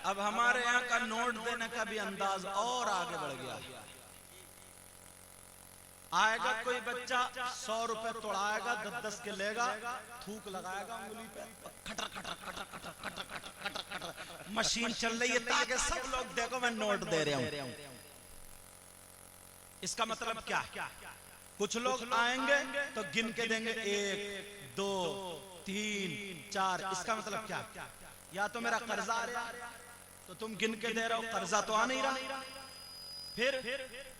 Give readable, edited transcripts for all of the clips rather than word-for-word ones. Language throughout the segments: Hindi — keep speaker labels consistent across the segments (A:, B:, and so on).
A: अब हमारे यहाँ का नोट देने का भी अंदाज और आगे बढ़ गया। आएगा कोई बच्चा 100 रुपए तोड़ाएगा, 10-10 के लेगा, थूक लगाएगा उंगली पे, खटर खटर खटर खटर खटर खटर खटर खटर मशीन चल रही है ताकि सब लोग देखो मैं नोट दे रहा हूं। इसका मतलब क्या? कुछ लोग आएंगे तो गिन के देंगे 1 2 3 4। इसका मतलब क्या? या तो मेरा कर्जा आ रहा तो तुम गिन के दे रहे हो, कर्जा तो आ नहीं रहा। फिर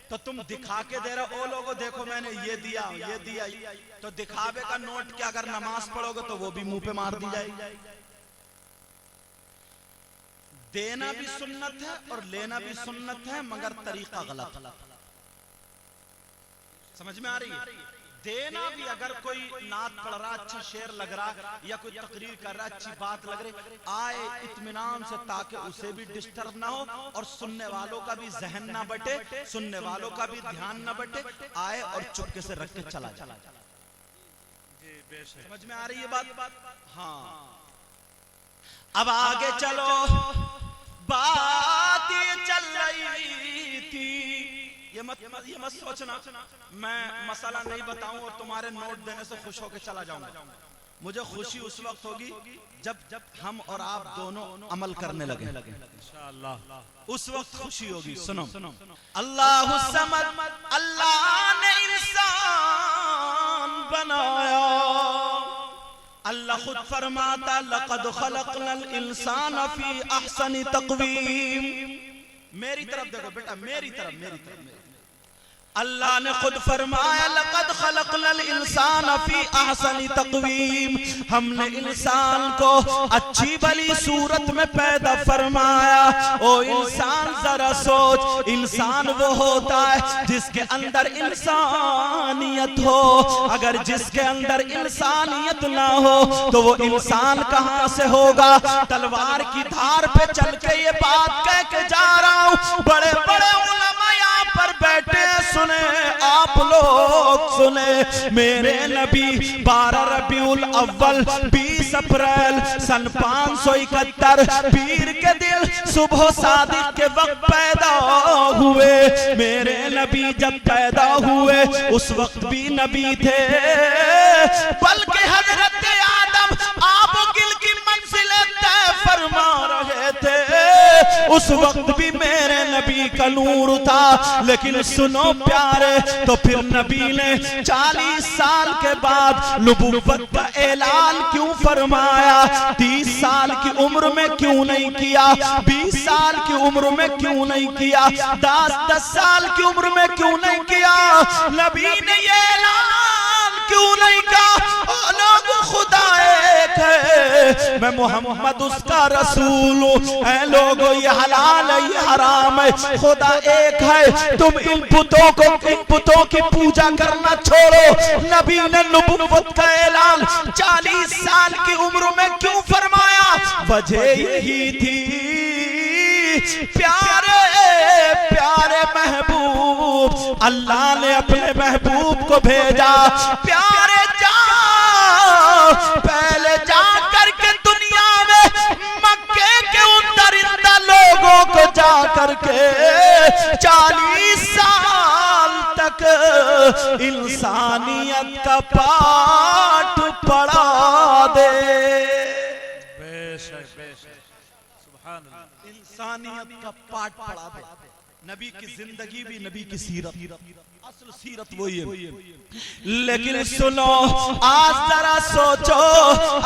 A: तो तुम दिखा के दे रहे हो, ओ लोगों देखो मैंने ये दिया ये दिया। तो दिखावे का नोट क्या? अगर नमाज पढ़ोगे तो वो भी मुंह पे मार दी जाएगी। देना भी सुन्नत है और लेना भी सुन्नत है, मगर तरीका गलत। समझ में आ रही है? देना भी, अगर कोई नात पढ़ रहा, अच्छा शेर लग रहा या कोई तकरीर कर रहा, अच्छी बात लग रही, आए इत्मीनान से ताकि उसे भी डिस्टर्ब ना हो और सुनने वालों का भी जहन ना बटे, सुनने वालों का भी ध्यान ना बटे, आए और चुपके से रख के चला जाए। समझ में आ रही है बात? हाँ। अब आगे चलो, बात ये चल रही थी, ये मत सोचना मैं मसला नहीं बताऊं और तुम्हारे नोट देने से खुश होकर चला जाऊंगा। मुझे खुशी उस वक्त होगी जब हम और आप दोनों अमल करने लगे इंशाअल्लाह, उस वक्त खुशी होगी। सुनो, अल्लाहु समद, अल्लाह ने इंसान बनाया। अल्लाह खुद फरमाता लक़द खलक़नल इंसान फी अहसनि तक़वीम। मेरी तरफ देखो बेटा, मेरी तरफ। अल्लाह ने खुद फरमाया लक़द खलक़नल इंसान फी अहसनि तक़वीम। हमने इंसान को अच्छी भली सूरत में पैदा फरमाया। ओ इंसान जरा सोच, इंसान वो होता है जिसके अंदर इंसानियत हो। अगर जिसके अंदर इंसानियत ना हो तो वो इंसान कहां से होगा? तलवार की धार पे चल के ये बात कह के जा रहा हूं, बड़े बड़े उलमा यहाँ पर बैठे सुने, आप लोग सुने। मेरे नबी 12 रबीउल अव्वल 20 अप्रैल सन 571 पीर के दिन सुबह सादिक के वक्त पैदा हुए। मेरे नबी जब पैदा हुए उस वक्त भी नबी थे, बल्कि हजरत आदम आबुगिल की मंजिलें तय फरमा रहे थे। उस वक्त भी मेरे नबी का नूर था। लेकिन सुनो प्यारे, तो फिर नबी ने 40 साल के बाद नबुव्वत का ऐलान क्यों फरमाया? 30 साल की उम्र में क्यों नहीं किया? 20 साल की उम्र में क्यों नहीं किया? 10 साल की उम्र में क्यों नहीं किया? नबी ने ये ऐलान क्यों नहीं कहा? लोग खुदा एक है, मैं मोहम्मद उसका रसूल हूं। ऐ लोगो ये हलाल है ये हराम है, खुदा एक है। तुम इन पुतों की पूजा करना छोड़ो। नबी ने नबुव्वत का ऐलान 40 साल की उम्र में क्यों फरमाया? वजह यही थी, प्यारे प्यारे महबूब, अल्लाह ने अपने महबूब को भेजा। प्यारे पहले जा करके दुनिया में मक्के के उन दरिंदा लोगों को जा करके 40 साल तक इंसानियत का पाठ पढ़ा दे। बेशक बेशक, सुभान अल्लाह, इंसानियत का पाठ पढ़ा दे। नबी की जिंदगी भी, नबी की सीरत, असल सीरत वही है। लेकिन सुनो, आज जरा सोचो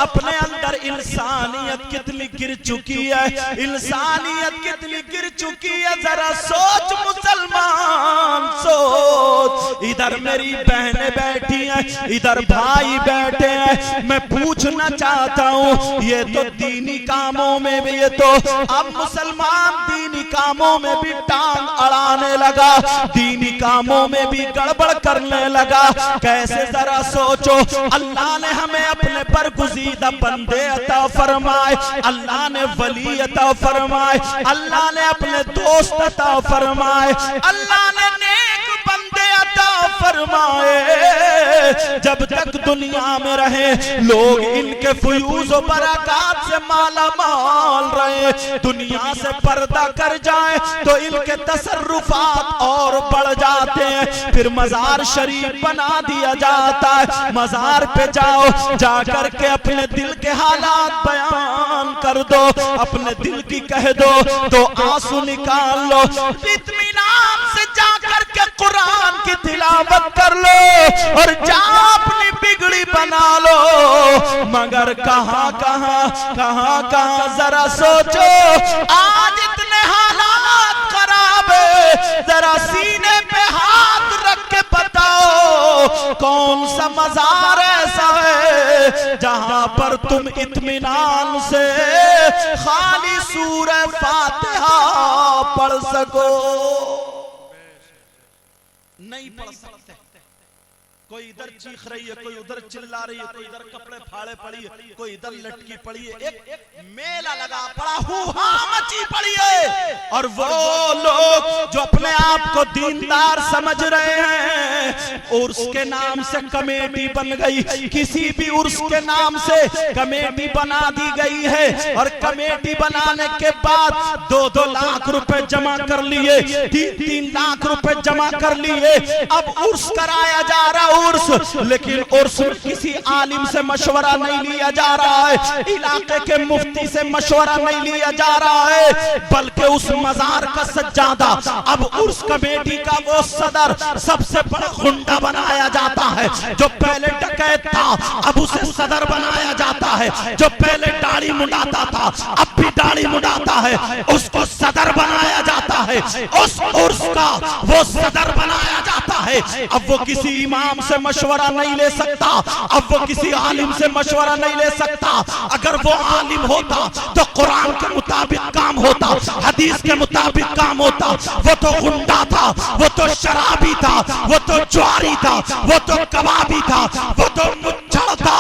A: अपने अंदर इंसानियत कितनी गिर चुकी है, इंसानियत कितनी गिर चुकी है। जरा सोच मुसलमान, सोच। इधर मेरी बहनें बैठी हैं, इधर भाई बैठे हैं। मैं पूछना चाहता हूँ, ये तो दीनी कामों में भी, ये तो अब मुसलमान दीनी कामों में भी टांग अड़ाने लगा, दीनी कामों में भी गड़बड़ करने लगा। कैसे? जरा सोचो। अल्लाह ने हमें अपने पर गुज़ीदा बंदे अता फरमाए, अल्लाह ने वली अता फरमाए, अल्लाह ने अपने दोस्त अता फरमाए, अल्लाह ने नेक बंदे अता फरमाए। फरमाए जब तक दुनिया में रहे लोग इनके फयूज और बरक़ात से माला माल रहे, दुनिया से पर्दा कर जाए तो इनके तसर्रुफात और बढ़ जाते हैं। फिर मजार शरीफ बना दिया जाता है, मजार पे जाओ, जाकर के अपने दिल के हालात बयान कर दो, अपने दिल की कह दो तो आंसू निकाल लो, इत्मीनान से जाकर के कुरान की तिलावत कर लो और जा अपनी बिगड़ी बना लो। मगर कहां कहां कहां कहां जरा सोचो, आज इतने हालात खराब है, जरा सीने पे हाथ रख के बताओ कौन सा मजार ऐसा है जहां पर तुम इत्मीनान से खाली सूरह फातिहा पढ़ सको। नहीं पढ़ सकते। कोई इधर चीख रही है, कोई उधर चिल्ला रही है, कोई इधर कपड़े फाड़े पड़ी है, कोई इधर लटकी पड़ी है, एक मेला लगा पड़ा, हुआ मची पड़ी है। और वो लोग जो अपने आप को दीनदार समझ रहे हैं, उर्स के नाम से कमेटी बन गई, किसी भी उर्स के नाम से कमेटी बना दी गई है और कमेटी बनाने के बाद 2-2 लाख रुपए जमा कर लिए, 3-3 लाख रुपए जमा कर लिए। अब उर्स कराया जा रहा उर्स, लेकिन उर्स में किसी आलिम से मशवरा नहीं लिया जा रहा है, इलाके के मुफ्ती से मशवरा नहीं लिया जा रहा है, बल्कि उस मजार का सज्जादा अब उर्स कमेटी का वो सदर सबसे बड़ा गुंडा बनाया जाता है। जो पहले डकैत था अब उसे सदर बनाया जाता है, जो पहले दाढ़ी मुंडाता था अब भी दाढ़ी मुंडाता है, उसको सदर बनाया जाता है, उस उर्स का वो सदर बनाया जाता है। अब वो किसी इमाम से मशवरा नहीं ले सकता, अब वो किसी आलिम से मशवरा नहीं ले सकता। अगर वो आलिम होता तो कुरान के मुताबिक काम होता, हदीस के मुताबिक काम होता। वो तो गुंडा था, वो तो शराबी था, वो तो ज्वारी था, वो तो कबाबी था, वो तो मुच्छड़ था।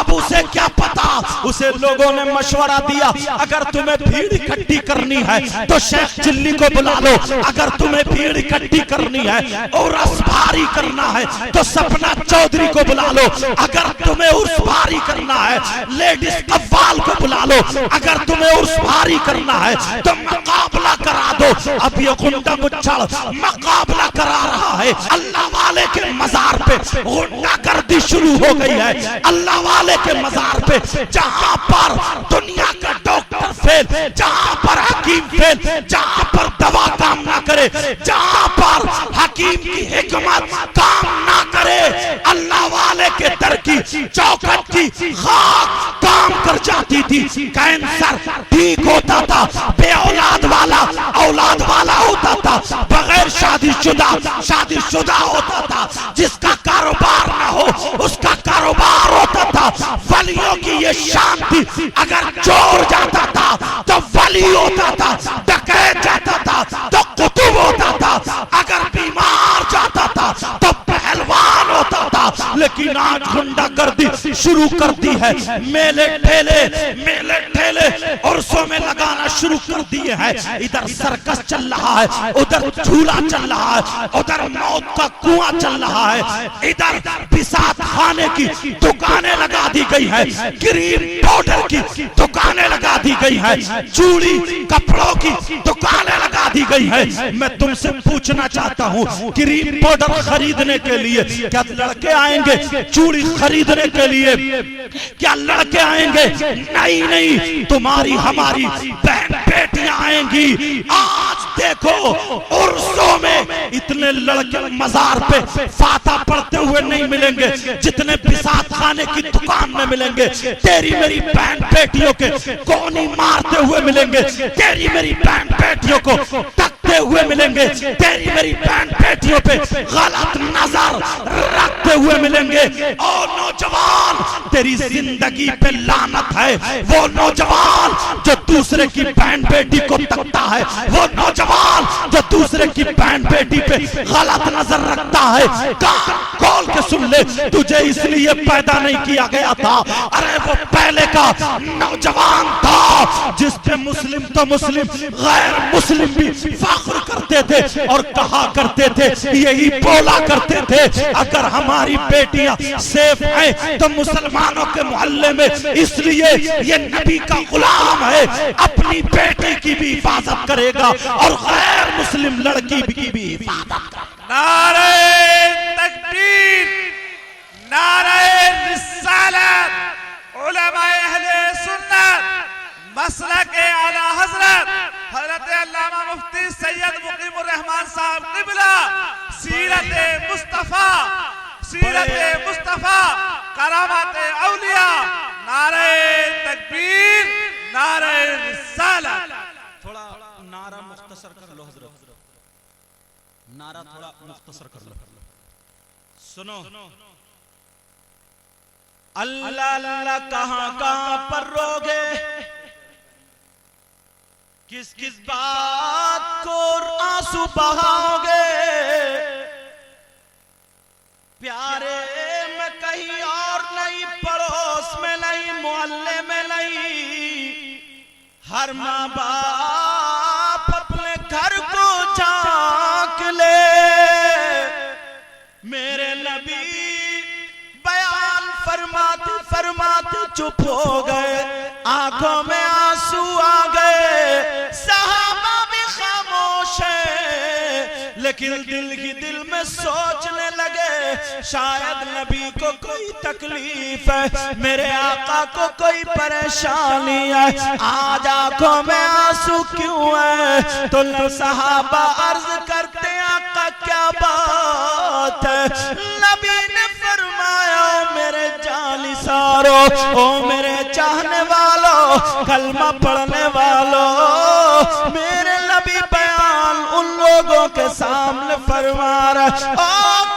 A: अब उसे क्या पता, उसे लोगों ने मशवरा दिया अगर तुम्हें भीड़ इकट्ठी करनी है तो शेख चिल्ली को बुला लो, अगर तुम्हें भीड़ इकट्ठी करनी है और रस भारी करना है तो सपना चौधरी को बुला लो, अगर तुम्हें उर्स भारी करना है लेडीज कव्वाल को बुला लो, अगर तुम्हें उर्स भारी करना है तो मुकाबला करा दो। अब ये गुंडा मुच्छड़ मुकाबला करा रहा है। अल्लाह वाले के मजार पे गुंडागर्दी शुरू हो गई है। अल्लाह वाले के मजार पे जहां पर दुनिया का डॉक्टर फेल, जहां पर हकीम फेल, जहां पर दवा काम ना करे, जहां पर हकीम की हिकमत काम ना करे, अल्लाह वाले के दर की चौखट की खाक काम कर जाती थी। कैंसर ठीक होता था, बे औलाद वाला औलाद वाला होता था, बगैर शादीशुदा होता था, जिसका कारोबार ना हो उसका कारोबार होता था। वलियों की ये शान थी, अगर चोर जाता था तो वली होता था, डकैत जाता था तो कुतुब होता था, अगर बीमार जाता था तो पहलवान होता था। लेकिन आज गुंडागर्दी शुरू कर दी है, मेले ठेले उर्सों में लगाना शुरू कर दिए हैं। इधर सर्कस चल रहा है, उधर झूला चल रहा है, उधर मौत का कुआं चल रहा है, इधर बिसात खाने की दुकानें लगा दी गई है, क्रीम पाउडर की दुकानें लगा दी गई है, चूड़ी कपड़ों की दुकानें लगा दी गई है। मैं तुमसे पूछना चाहता हूँ, क्रीम पाउडर खरीदने के लिए क्या लड़के आएंगे? चूड़ी खरीदने के लिए क्या लड़के आएंगे? नहीं, तुम्हारी हमारी बहन बेटियां आएंगी। आज देखो उर्सों में इतने लड़के मजार पे फाता पढ़ते हुए नहीं मिलेंगे जितने बिसात खाने की दुकान में मिलेंगे। तेरी मेरी बहन बेटियों के कोनी मारते हुए मिलेंगे, तेरी मेरी बहन बेटियों को तकते हुए मिलेंगे, तेरी मेरी बहन बेटियों पे गलत नजर रखते हुए मिलेंगे। और नौजवान, तेरी जिंदगी पे लानत है। वो नौजवान जो दूसरे की बहन बेटी को तकता है, वो नौजवान जो दूसरे की बहन बेटी पे गलत नजर रखता है, कान खोल के सुन ले, तुझे इसलिए पैदा नहीं किया गया था। अरे वो पहले का नौजवान था जिस पे मुस्लिम तो मुस्लिम गैर मुस्लिम भी फख्र करते थे और कहा करते थे, यही बोला करते थे, अगर हमारी बेटियां सेफ हैं तो मुसलमानों के मोहल्ले में इसलिए ये नबी का गुलाम है, अपनी बेटी की भी हिफाजत करेगा और गैर मुस्लिम लड़की की भी हिफाजत करेगा।
B: नारे तकबीर, नारे रिसालत, उलमाए अहले सुन्नत, मसलके आला हजरत हजरत अल्लामा मुफ्ती सैयद मुकीमुर रहमान साहब क़िबला, सीरत मुस्तफा, सीरत मुस्तफा, करामात औलिया, नारे तकबीर, नारे रिसालत।
A: थोड़ा नारा मुख्तसर कर लो हजरत, नारा थोड़ा मुख्तसर कर लो। सुनो, अल्लाह अल्लाह कहां कहां पर रोगे, किस किस बात को आंसू बहाओगे, प्यारे में कहीं और नहीं, पड़ोस में नहीं, मोहल्ले में नहीं, हर माँ बाप अपने घर को झांक ले, मेरे नबी बयान फरमाते फरमाते चुप हो गए, आंखों में आंसू आ गए, सहाबा भी खामोश है, लेकिन दिल में सोचने लगे, शायद नबी को कोई तकलीफ है, मेरे आका को कोई परेशानी है, आज आंखों में आंसू क्यों है? तो सहाबा अर्ज करते आका क्या बात है? नबी ने फरमाया, मेरे जानिसारो, ओ मेरे चाहने वालों, कलमा पढ़ने वालों, मेरे नबी बयान उन लोगों के सामने फरमा रहा, ओ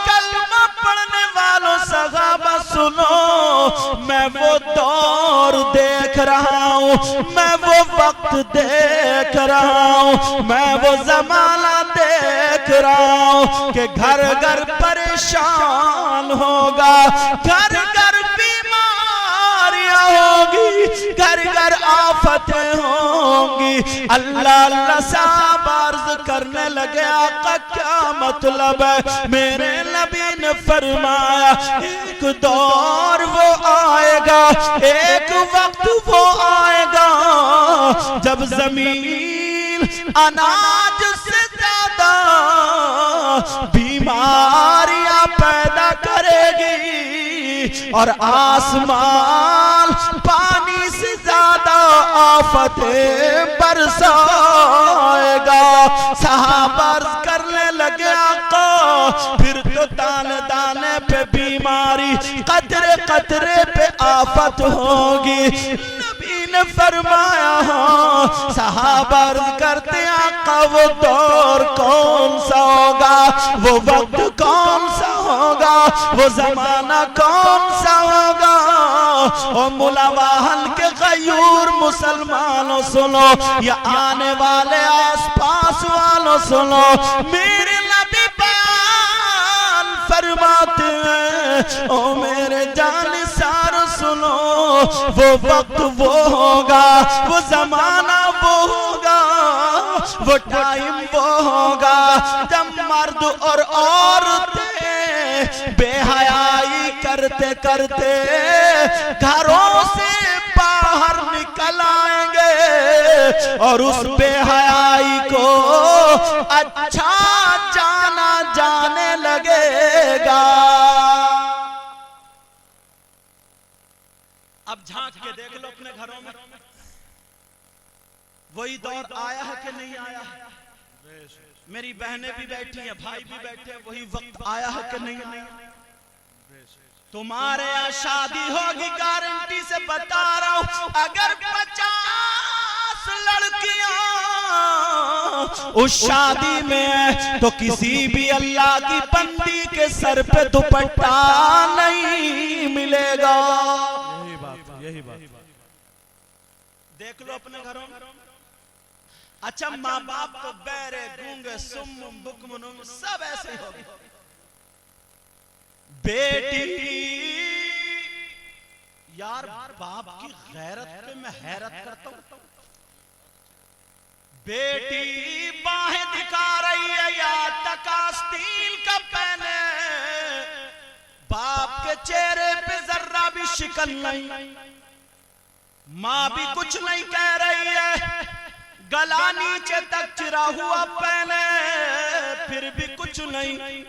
A: कलमा पढ़ने वालों सहाबा सुनो, मैं वो दौर देख रहा हूँ, मैं वो वक्त देख रहा हूँ, मैं वो जमाना देख रहा हूँ कि घर घर परेशान होगा, घर घर बीमारियां होगी, घर घर आफतें होंगी। अल्लाह अल्लाह साहब अर्ज करने लगे, आका क्या मतलब है? मेरे नबी ने फरमाया, एक दौर वो आएगा, एक वक्त वो आएगा जब जमीन अनाज से ज्यादा बीमारियां पैदा करेगी और आसमान पानी से ज्यादा आफतें बरसाएगा। सहाबा करने लगे, आका फिर तो दाने दाने पे बीमारी, कतरे कतरे पे आफत होगी। नबी ने फरमाया, सहाबा करते आका वो दौर कौन सा होगा, वो वक्त कौन सा होगा, वो जमाना कौन सा होगा? और मुलावाहन के गयूर मुसलमानों सुनो, या आने वाले आसपास वालों सुनो, मेरे नबी बयान फरमाते हैं, ओ मेरे जानिसार सुनो, वो वक्त वो होगा, वो जमाना वो होगा, वो टाइम वो होगा जब मर्द और औरतें बेहयाई करते करते घरों से बाहर निकल आएंगे और उस बेहयाई को अच्छा जाना जाने लगेगा। अब झांक के देख लो अपने घरों में, वही दौर आया है कि नहीं आया है? मेरी बहनें भी बैठी हैं, भाई भी बैठे हैं, वही वक्त आया है कि नहीं? तुम्हारे यहाँ शादी होगी, गारंटी से बता रहा हूं, अगर 50 लड़कियां उस शादी में, तो किसी भी अल्लाह की बंदी के सर पे दुपट्टा नहीं मिलेगा।
B: यही बात
A: देख लो अपने घरों में। अच्छा, माँ बाप तो बैरे गूंगे सुम बुकमुन सब ऐसे हो गए। बेटी यार बाप की गैरत पे मैं हैरत करता हूं। बेटी बाहें दिखा रही है या तकास्तील का पहने, बाप के चेहरे पे जर्रा भी शिकन नहीं, माँ भी कुछ नहीं कह रही है, गला नीचे तक चिरा हुआ पहने फिर भी कुछ नहीं,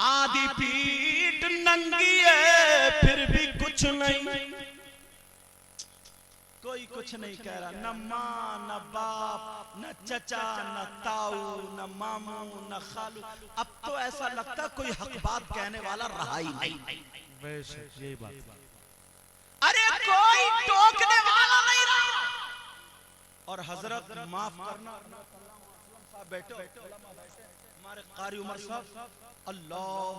A: आधी पीठ नंगी है फिर भी कुछ नहीं, कोई कुछ नहीं कह रहा, न माँ न बाप न चचा न ताऊ न मामू न खालू। अब तो ऐसा लगता कोई हक बात कहने वाला रहा ही नहीं।
B: बेशक यही बात।
A: अरे कोई टोकने वाला नहीं रहा। और हजरत माफ करना साहब बैठो, हमारे कारी उमर साहब, अल्लाह